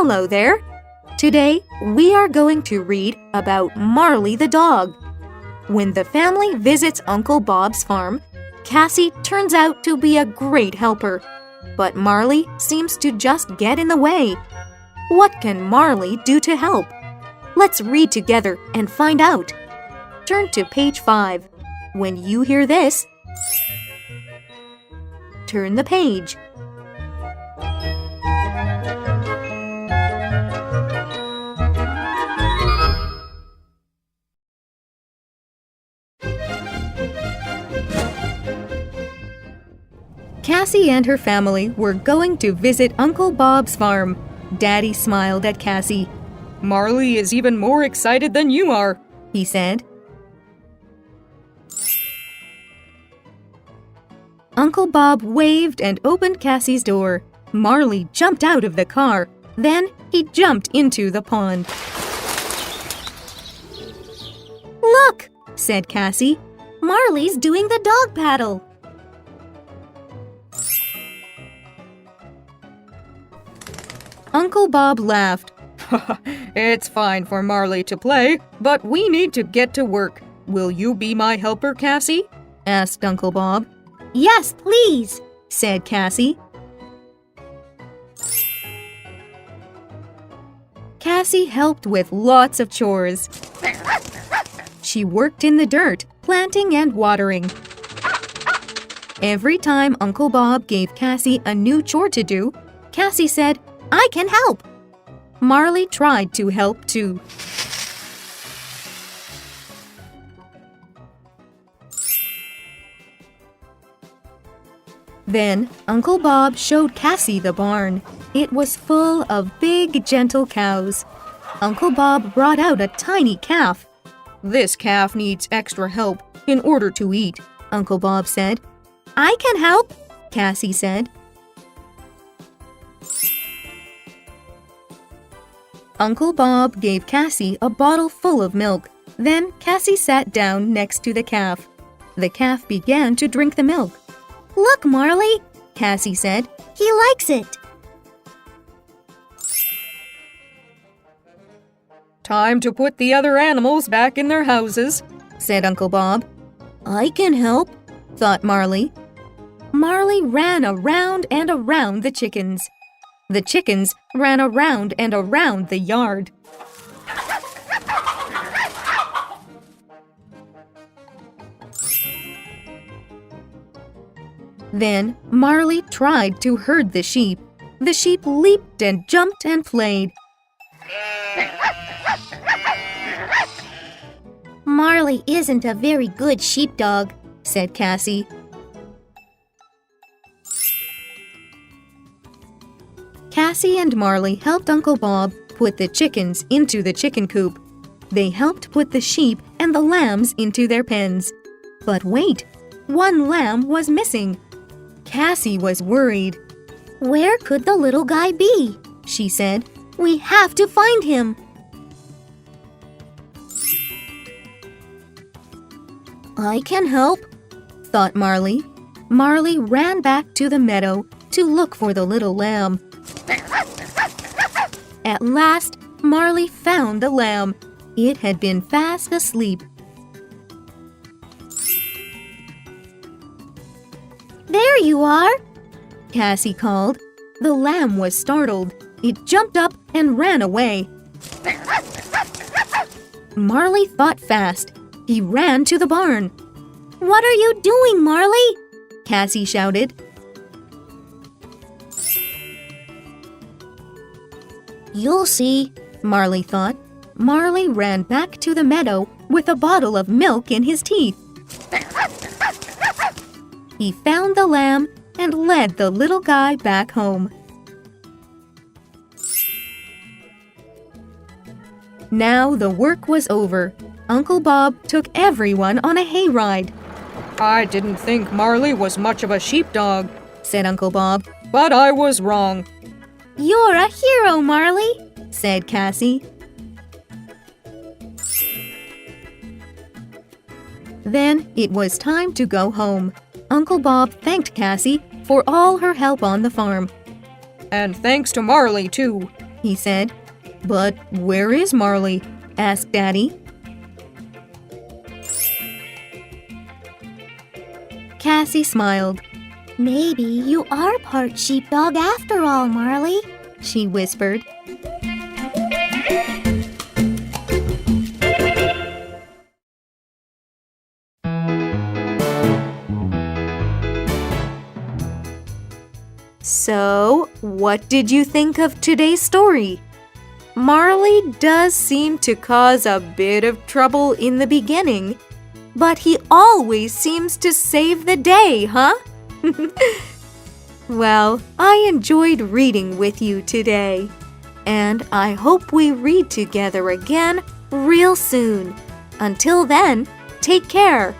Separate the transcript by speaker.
Speaker 1: Hello there! Today, we are going to read about Marley the dog. When the family visits Uncle Bob's farm, Cassie turns out to be a great helper. But Marley seems to just get in the way. What can Marley do to help? Let's read together and find out. Turn to page 5. When you hear this, turn the page. Cassie and her family were going to visit Uncle Bob's farm. Daddy smiled at Cassie.
Speaker 2: "Marley is even more excited than you are,"
Speaker 1: he said. Uncle Bob waved and opened Cassie's door. Marley jumped out of the car. Then he jumped into the pond. "Look," said Cassie. "Marley's doing the dog paddle." Uncle Bob laughed.
Speaker 2: "It's fine for Marley to play, but we need to get to work. Will you be my helper, Cassie?"
Speaker 1: asked Uncle Bob. "Yes, please," said Cassie. Cassie helped with lots of chores. She worked in the dirt, planting and watering. Every time Uncle Bob gave Cassie a new chore to do, Cassie said, "I can help." Marley tried to help too. Then Uncle Bob showed Cassie the barn. It was full of big, gentle cows. Uncle Bob brought out a tiny calf.
Speaker 2: "This calf needs extra help in order to eat,"
Speaker 1: Uncle Bob said. "I can help," Cassie said. Uncle Bob gave Cassie a bottle full of milk. Then Cassie sat down next to the calf. The calf began to drink the milk. "Look, Marley," Cassie said. "He likes it."
Speaker 2: "Time to put the other animals back in their houses,"
Speaker 1: said Uncle Bob. "I can help," thought Marley. Marley ran around and around the chickens. The chickens ran around and around the yard. Then Marley tried to herd the sheep. The sheep leaped and jumped and played. "Marley isn't a very good sheepdog," said Cassie. Cassie and Marley helped Uncle Bob put the chickens into the chicken coop. They helped put the sheep and the lambs into their pens. But wait, one lamb was missing. Cassie was worried. "Where could the little guy be?" she said. "We have to find him." "I can help," thought Marley. Marley ran back to the meadow to look for the little lamb. At last, Marley found the lamb. It had been fast asleep. "There you are," Cassie called. The lamb was startled. It jumped up and ran away. Marley thought fast. He ran to the barn. "What are you doing, Marley?" Cassie shouted. "You'll see," Marley thought. Marley ran back to the meadow with a bottle of milk in his teeth. He found the lamb and led the little guy back home. Now the work was over. Uncle Bob took everyone on a hayride.
Speaker 2: "I didn't think Marley was much of a sheepdog,"
Speaker 1: said Uncle Bob.
Speaker 2: "But I was wrong."
Speaker 1: "You're a hero, Marley," said Cassie. Then it was time to go home. Uncle Bob thanked Cassie for all her help on the farm.
Speaker 2: "And thanks to Marley, too,"
Speaker 1: he said.
Speaker 2: But where is Marley?
Speaker 1: Asked Daddy. Cassie smiled.
Speaker 3: Maybe you are part sheepdog after all, Marley,
Speaker 1: she whispered. So, what did you think of today's story? Marley does seem to cause a bit of trouble in the beginning, but he always seems to save the day, huh? Well, I enjoyed reading with you today, and I hope we read together again real soon. Until then, take care.